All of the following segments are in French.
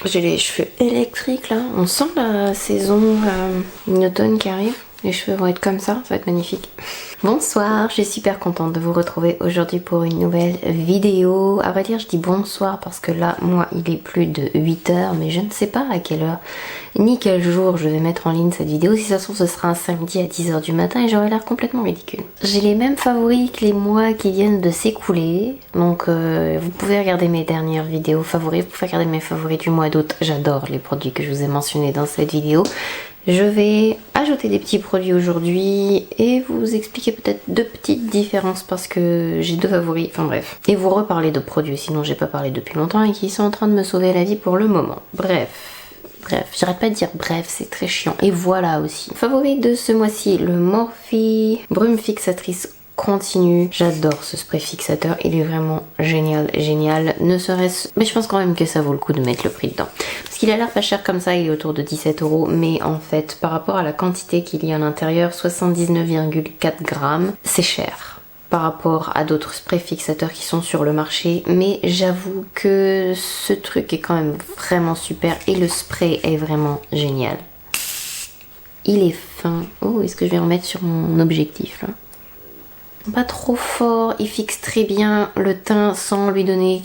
J'ai les cheveux électriques là. On sent la saison automne qui arrive. Les cheveux vont être comme ça va être magnifique. Bonsoir, je suis super contente de vous retrouver aujourd'hui pour une nouvelle vidéo. À vrai dire, je dis bonsoir parce que là, moi, il est plus de 8h, mais je ne sais pas à quelle heure ni quel jour je vais mettre en ligne cette vidéo. Si ça se trouve, ce sera un samedi à 10h du matin et j'aurai l'air complètement ridicule. J'ai les mêmes favoris que les mois qui viennent de s'écouler. Donc, vous pouvez regarder mes dernières vidéos favoris. Vous pouvez regarder mes favoris du mois d'août. J'adore les produits que je vous ai mentionnés dans cette vidéo. Je vais ajouter des petits produits aujourd'hui et vous expliquer peut-être deux petites différences parce que j'ai deux favoris, enfin bref. Et vous reparler de produits sinon j'ai pas parlé depuis longtemps et qui sont en train de me sauver la vie pour le moment. Bref, j'arrête pas de dire bref, c'est très chiant. Et voilà aussi. Favori de ce mois-ci, le Morphe Brume Fixatrice Continue. J'adore ce spray fixateur, il est vraiment génial, ne serait-ce... Mais je pense quand même que ça vaut le coup de mettre le prix dedans. Parce qu'il a l'air pas cher comme ça, il est autour de 17 €, mais en fait, par rapport à la quantité qu'il y a à l'intérieur, 79,4 grammes, c'est cher par rapport à d'autres sprays fixateurs qui sont sur le marché, mais j'avoue que ce truc est quand même vraiment super et le spray est vraiment génial. Il est fin. Oh, est-ce que je vais remettre sur mon objectif là? Pas trop fort, il fixe très bien le teint sans lui donner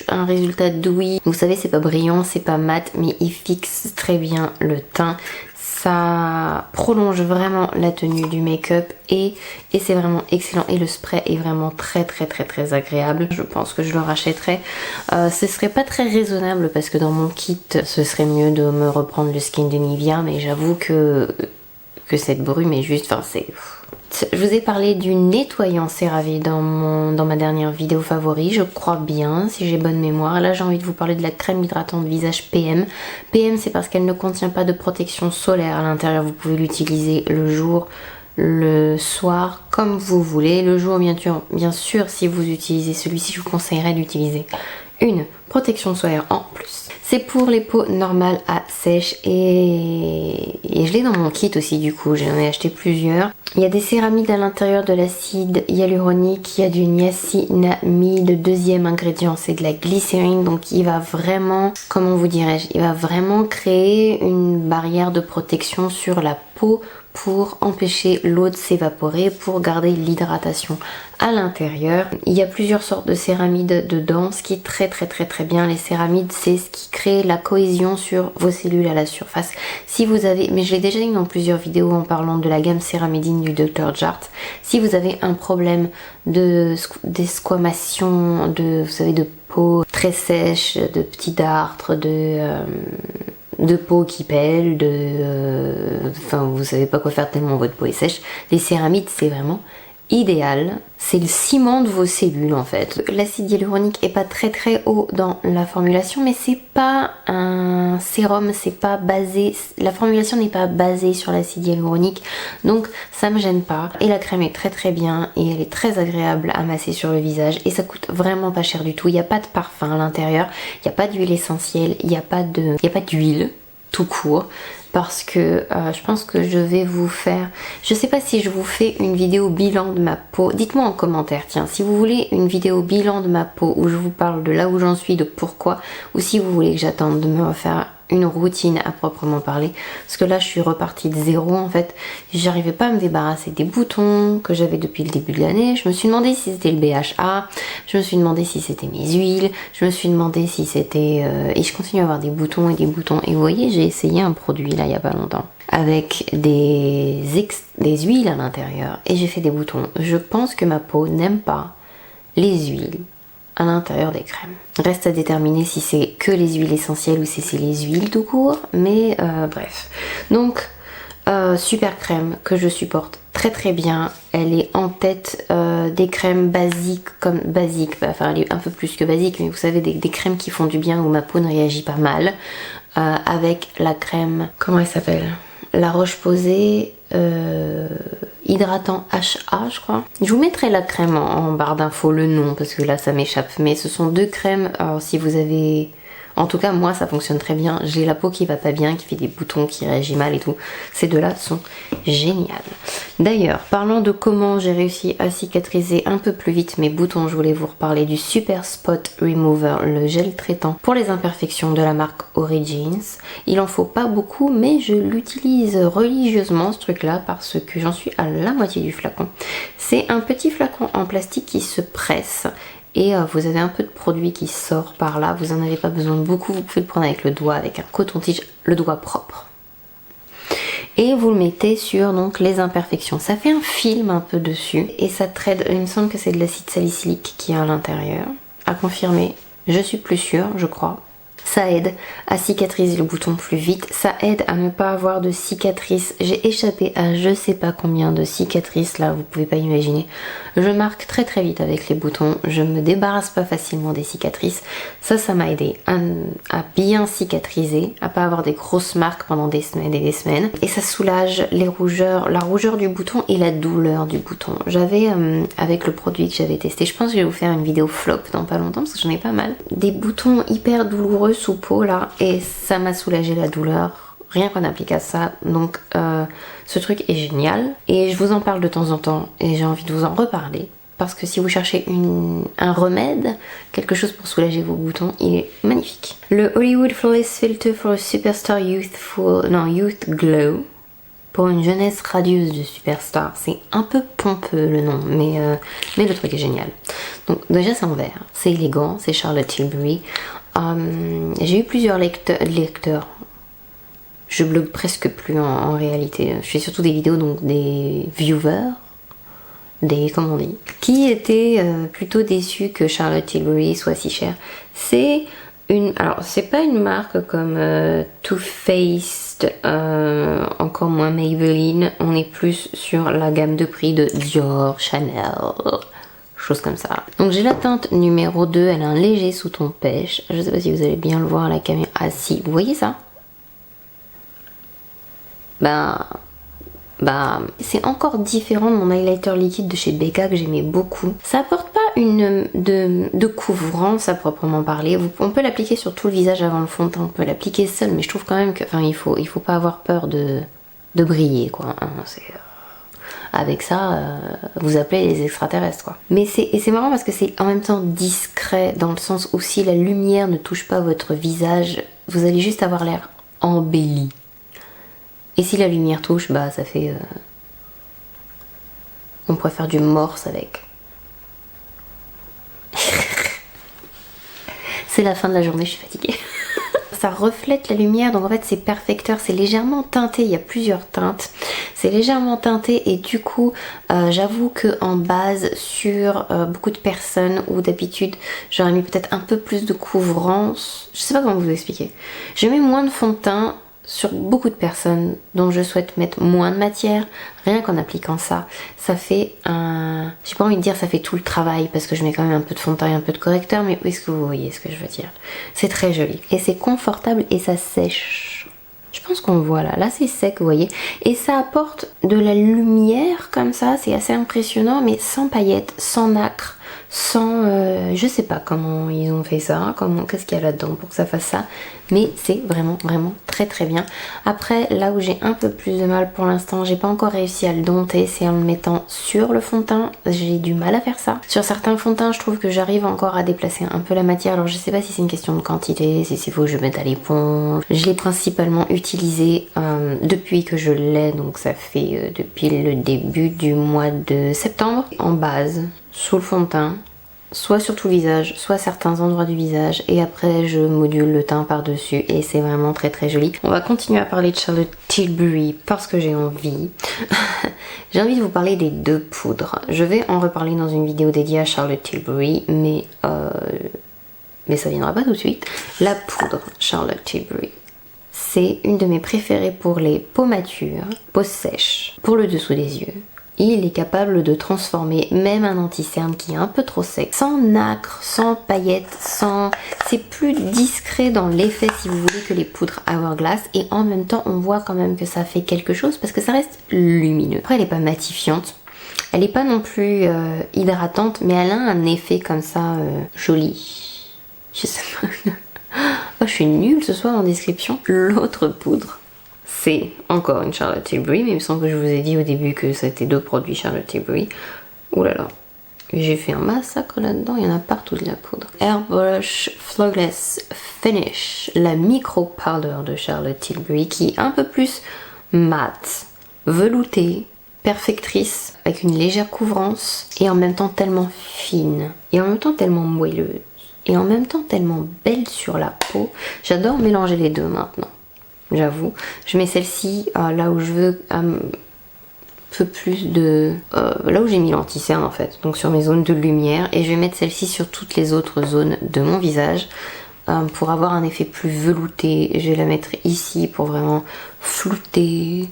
un résultat d'ouïe. Vous savez, c'est pas brillant, c'est pas mat, mais il fixe très bien le teint. Ça prolonge vraiment la tenue du make-up et c'est vraiment excellent. Et le spray est vraiment très agréable. Je pense que je le rachèterai. Ce serait pas très raisonnable parce que dans mon kit, ce serait mieux de me reprendre le skin de Nivea, mais j'avoue que cette brume est juste... Enfin, c'est... Je vous ai parlé du nettoyant CeraVe dans ma dernière vidéo favori, je crois bien, si j'ai bonne mémoire. Là, j'ai envie de vous parler de la crème hydratante visage PM. PM, c'est parce qu'elle ne contient pas de protection solaire à l'intérieur. Vous pouvez l'utiliser le jour, le soir, comme vous voulez. Le jour, bien sûr, si vous utilisez celui-ci, je vous conseillerais d'utiliser une protection solaire en plus. C'est pour les peaux normales à sèche et je l'ai dans mon kit aussi du coup, j'en ai acheté plusieurs. Il y a des céramides à l'intérieur de l'acide hyaluronique, il y a du niacinamide, le deuxième ingrédient c'est de la glycérine, donc il va vraiment, comment vous dirais-je, il va vraiment créer une barrière de protection sur la peau pour empêcher l'eau de s'évaporer, pour garder l'hydratation à l'intérieur. Il y a plusieurs sortes de céramides dedans, ce qui est très bien. Les céramides, c'est ce qui crée la cohésion sur vos cellules à la surface. Si vous avez, mais je l'ai déjà dit dans plusieurs vidéos en parlant de la gamme céramidine du Dr. Jart, si vous avez un problème d'esquamation, vous savez, de peau très sèche, de petits dartres, de peau qui pèle, enfin vous savez pas quoi faire tellement votre peau est sèche, les céramides c'est vraiment idéal. C'est le ciment de vos cellules en fait. L'acide hyaluronique est pas très haut dans la formulation, mais c'est pas un sérum, c'est pas basé, la formulation n'est pas basée sur l'acide hyaluronique, donc ça me gêne pas. Et la crème est très bien et elle est très agréable à masser sur le visage et ça coûte vraiment pas cher du tout. Il n'y a pas de parfum à l'intérieur, il n'y a pas d'huile essentielle, il n'y a pas d'huile tout court. Parce que je pense que je vais vous faire... Je sais pas si je vous fais une vidéo bilan de ma peau. Dites-moi en commentaire, tiens, si vous voulez une vidéo bilan de ma peau où je vous parle de là où j'en suis, de pourquoi, ou si vous voulez que j'attende de me refaire une routine à proprement parler. Parce que là, je suis repartie de zéro en fait. J'arrivais pas à me débarrasser des boutons que j'avais depuis le début de l'année. Je me suis demandé si c'était le BHA. Je me suis demandé si c'était mes huiles. Je me suis demandé si c'était... Et je continue à avoir des boutons et des boutons. Et vous voyez, j'ai essayé un produit là il y a pas longtemps avec des huiles à l'intérieur. Et j'ai fait des boutons. Je pense que ma peau n'aime pas les huiles à l'intérieur des crèmes. Reste à déterminer si c'est que les huiles essentielles ou si c'est les huiles tout court, mais bref. Donc, super crème que je supporte très bien. Elle est en tête des crèmes basiques, enfin elle est un peu plus que basique, mais vous savez, des crèmes qui font du bien où ma peau ne réagit pas mal. Avec la crème, comment elle s'appelle? La Roche-Posay hydratant HA je crois. Je vous mettrai la crème en barre d'infos, le nom, parce que là ça m'échappe, mais ce sont deux crèmes. Alors si vous avez En tout cas, moi, ça fonctionne très bien. J'ai la peau qui va pas bien, qui fait des boutons, qui réagit mal et tout. Ces deux-là sont géniales. D'ailleurs, parlant de comment j'ai réussi à cicatriser un peu plus vite mes boutons, je voulais vous reparler du Super Spot Remover, le gel traitant pour les imperfections de la marque Origins. Il en faut pas beaucoup, mais je l'utilise religieusement, ce truc-là, parce que j'en suis à la moitié du flacon. C'est un petit flacon en plastique qui se presse. Et vous avez un peu de produit qui sort par là, vous n'en avez pas besoin de beaucoup, vous pouvez le prendre avec le doigt, avec un coton-tige, le doigt propre. Et vous le mettez sur donc les imperfections. Ça fait un film un peu dessus et ça trade, il me semble que c'est de l'acide salicylique qui est à l'intérieur. À confirmer, je suis plus sûre, je crois. Ça aide à cicatriser le bouton plus vite, ça aide à ne pas avoir de cicatrices. J'ai échappé à je sais pas combien de cicatrices là, vous pouvez pas imaginer. Je marque très très vite avec les boutons, je me débarrasse pas facilement des cicatrices. Ça m'a aidé à bien cicatriser, à pas avoir des grosses marques pendant des semaines et des semaines. Et ça soulage les rougeurs, la rougeur du bouton et la douleur du bouton. J'avais, avec le produit que j'avais testé, je pense que je vais vous faire une vidéo flop dans pas longtemps parce que j'en ai pas mal. Des boutons hyper douloureux sous peau là et ça m'a soulagé la douleur rien qu'en appliquant ça, donc ce truc est génial et je vous en parle de temps en temps et j'ai envie de vous en reparler parce que si vous cherchez un remède, quelque chose pour soulager vos boutons, il est magnifique. Le Hollywood Flawless Filter for a Superstar Youth Glow pour une jeunesse radieuse de superstar. C'est un peu pompeux le nom, mais le truc est génial. Donc déjà c'est en vert, c'est élégant, c'est Charlotte Tilbury. J'ai eu plusieurs lecteurs. Je blogue presque plus en réalité. Je fais surtout des vidéos, donc des viewers, comment on dit, qui étaient plutôt déçus que Charlotte Tilbury soit si chère. Alors c'est pas une marque comme Too Faced, encore moins Maybelline. On est plus sur la gamme de prix de Dior, Chanel, chose comme ça. Donc j'ai la teinte numéro 2, elle a un léger sous-ton pêche. Je sais pas si vous allez bien le voir à la caméra. Ah si, vous voyez ça? C'est encore différent de mon highlighter liquide de chez Becca que j'aimais beaucoup. Ça apporte pas de couvrance à proprement parler. On peut l'appliquer sur tout le visage avant le fond de teint, on peut l'appliquer seul, mais je trouve quand même que, il faut pas avoir peur de briller quoi. Hein, avec ça, vous appelez les extraterrestres quoi. Mais c'est marrant parce que c'est en même temps discret dans le sens où si la lumière ne touche pas votre visage, vous allez juste avoir l'air embelli. Et si la lumière touche, ça fait... On pourrait faire du morse avec. C'est la fin de la journée, je suis fatiguée. Ça reflète la lumière, donc en fait c'est perfecteur, c'est légèrement teinté, il y a plusieurs teintes. C'est légèrement teinté et du coup, j'avoue que en base sur beaucoup de personnes où d'habitude j'aurais mis peut-être un peu plus de couvrance. Je sais pas comment vous expliquer. Je mets moins de fond de teint sur beaucoup de personnes dont je souhaite mettre moins de matière, rien qu'en appliquant ça, ça fait un... J'ai pas envie de dire ça fait tout le travail parce que je mets quand même un peu de fond de teint et un peu de correcteur, mais est-ce que vous voyez ce que je veux dire? C'est très joli et c'est confortable et ça sèche. Je pense qu'on voit là c'est sec vous voyez, et ça apporte de la lumière comme ça, c'est assez impressionnant mais sans paillettes, sans nacre, sans... je sais pas comment ils ont fait ça, qu'est-ce qu'il y a là-dedans pour que ça fasse ça, mais c'est vraiment très très bien. Après là où j'ai un peu plus de mal pour l'instant, j'ai pas encore réussi à le dompter, c'est en le mettant sur le fond de teint, j'ai du mal à faire ça. Sur certains fonds de teint je trouve que j'arrive encore à déplacer un peu la matière, alors je sais pas si c'est une question de quantité, si il faut que je mette à l'éponge. Je l'ai principalement utilisé depuis que je l'ai, donc ça fait depuis le début du mois de septembre, en base, sous le fond de teint, soit sur tout le visage, soit certains endroits du visage, et après je module le teint par dessus et c'est vraiment très très joli. On va continuer à parler de Charlotte Tilbury parce que j'ai envie. J'ai envie de vous parler des deux poudres. Je vais en reparler dans une vidéo dédiée à Charlotte Tilbury, mais ça viendra pas tout de suite. La poudre Charlotte Tilbury, c'est une de mes préférées pour les peaux matures, peau sèche, pour le dessous des yeux. Il est capable de transformer même un anti-cerne qui est un peu trop sec, sans nacre, sans paillettes, c'est plus discret dans l'effet si vous voulez que les poudres Hourglass, et en même temps on voit quand même que ça fait quelque chose parce que ça reste lumineux. Après elle est pas matifiante, elle est pas non plus hydratante, mais elle a un effet comme ça joli. Je sais pas. Oh, je suis nulle ce soir en description. L'autre poudre, c'est encore une Charlotte Tilbury, mais il me semble que je vous ai dit au début que c'était 2 produits Charlotte Tilbury. Ouh là là, j'ai fait un massacre là-dedans, il y en a partout de la poudre. Airbrush Flawless Finish, la micro powder de Charlotte Tilbury, qui est un peu plus mat, veloutée, perfectrice, avec une légère couvrance, et en même temps tellement fine, et en même temps tellement moelleuse, et en même temps tellement belle sur la peau. J'adore mélanger les deux maintenant, j'avoue. Je mets celle-ci là où je veux un peu plus de... là où j'ai mis l'anti-cerne en fait, donc sur mes zones de lumière, et je vais mettre celle-ci sur toutes les autres zones de mon visage pour avoir un effet plus velouté. Je vais la mettre ici pour vraiment flouter,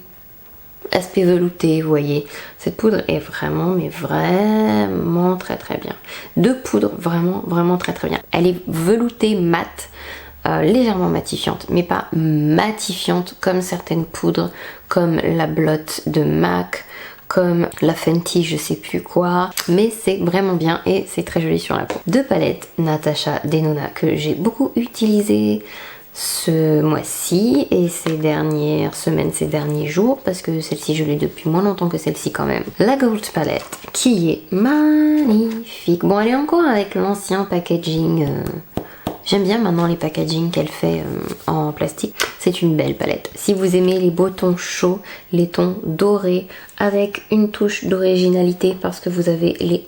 aspect velouté, vous voyez. Cette poudre est vraiment, mais vraiment très très bien. 2 poudres vraiment très très bien. Elle est veloutée mate, légèrement matifiante, mais pas matifiante comme certaines poudres, comme la Blot de MAC, comme la Fenty je sais plus quoi, mais c'est vraiment bien et c'est très joli sur la peau. 2 palettes Natasha Denona que j'ai beaucoup utilisées ce mois-ci et ces dernières semaines, ces derniers jours, parce que celle-ci je l'ai depuis moins longtemps que celle-ci quand même. La Gold Palette qui est magnifique. Bon, elle est encore avec l'ancien packaging. J'aime bien maintenant les packaging qu'elle fait en plastique. C'est une belle palette. Si vous aimez les beaux tons chauds, les tons dorés, avec une touche d'originalité, parce que vous avez les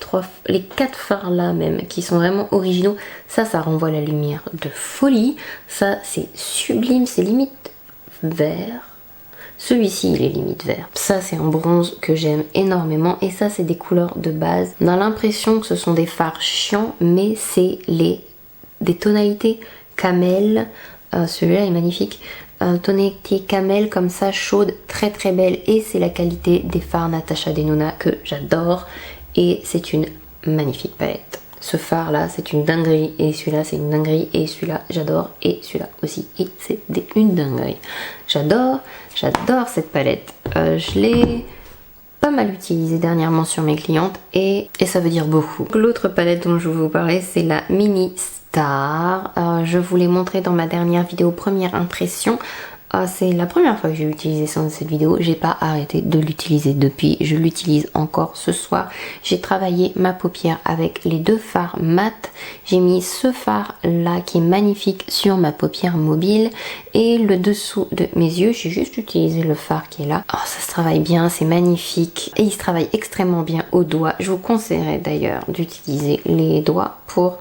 4 fards là même, qui sont vraiment originaux. Ça renvoie la lumière de folie. Ça, c'est sublime, c'est limite vert. Celui-ci, il est limite vert. Ça, c'est un bronze que j'aime énormément. Et ça, c'est des couleurs de base. On a l'impression que ce sont des fards chiants, mais c'est des tonalités camel. Celui-là est magnifique. Tonalité camel comme ça, chaude, très très belle, et c'est la qualité des fards Natasha Denona que j'adore, et c'est une magnifique palette. Ce phare là c'est une dinguerie, et celui-là c'est une dinguerie, et celui-là j'adore, et celui-là aussi, et c'est une dinguerie. J'adore cette palette. Je l'ai pas mal utilisée dernièrement sur mes clientes, et ça veut dire beaucoup. L'autre palette dont je vais vous parler, c'est la Mini Star. Je vous l'ai montré dans ma dernière vidéo première impression. C'est la première fois que j'ai utilisé cette vidéo. J'ai pas arrêté de l'utiliser depuis. Je l'utilise encore ce soir. J'ai travaillé ma paupière avec les 2 fards mat. J'ai mis ce phare là qui est magnifique sur ma paupière mobile, et le dessous de mes yeux j'ai juste utilisé le phare qui est là. Oh, ça se travaille bien, c'est magnifique, et il se travaille extrêmement bien au doigt. Je vous conseillerais d'ailleurs d'utiliser les doigts pour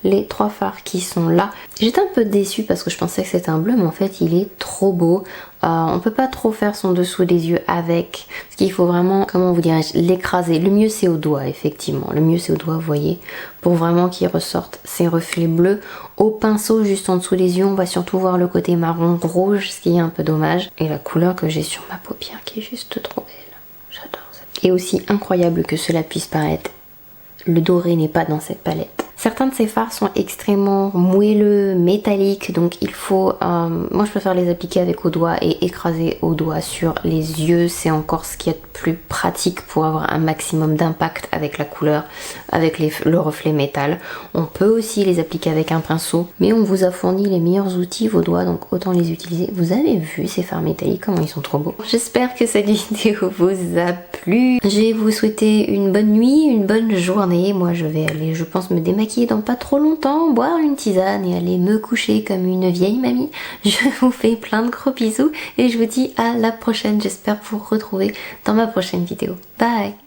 les 3 fards qui sont là. J'étais un peu déçue parce que je pensais que c'était un bleu, mais en fait il est trop beau. On peut pas trop faire son dessous des yeux avec, parce qu'il faut vraiment, comment vous dirais-je, l'écraser. Le mieux c'est au doigt, effectivement. Le mieux c'est au doigt, vous voyez, pour vraiment qu'il ressorte ces reflets bleus. Au pinceau, juste en dessous des yeux, on va surtout voir le côté marron rouge, ce qui est un peu dommage. Et la couleur que j'ai sur ma paupière qui est juste trop belle. J'adore ça. Et aussi incroyable que cela puisse paraître, le doré n'est pas dans cette palette. Certains de ces fards sont extrêmement moelleux, métalliques, donc il faut... moi je préfère les appliquer avec au doigt et écraser au doigt sur les yeux. C'est encore ce qu'il y a de plus pratique pour avoir un maximum d'impact avec la couleur, avec le reflet métal. On peut aussi les appliquer avec un pinceau, mais on vous a fourni les meilleurs outils, vos doigts, donc autant les utiliser. Vous avez vu ces fards métalliques, comment ils sont trop beaux. J'espère que cette vidéo vous a plu. Je vais vous souhaiter une bonne nuit, une bonne journée. Moi je vais aller, je pense, me démaquiller dans pas trop longtemps, boire une tisane et aller me coucher comme une vieille mamie. Je vous fais plein de gros bisous et je vous dis à la prochaine. J'espère vous retrouver dans ma prochaine vidéo. Bye!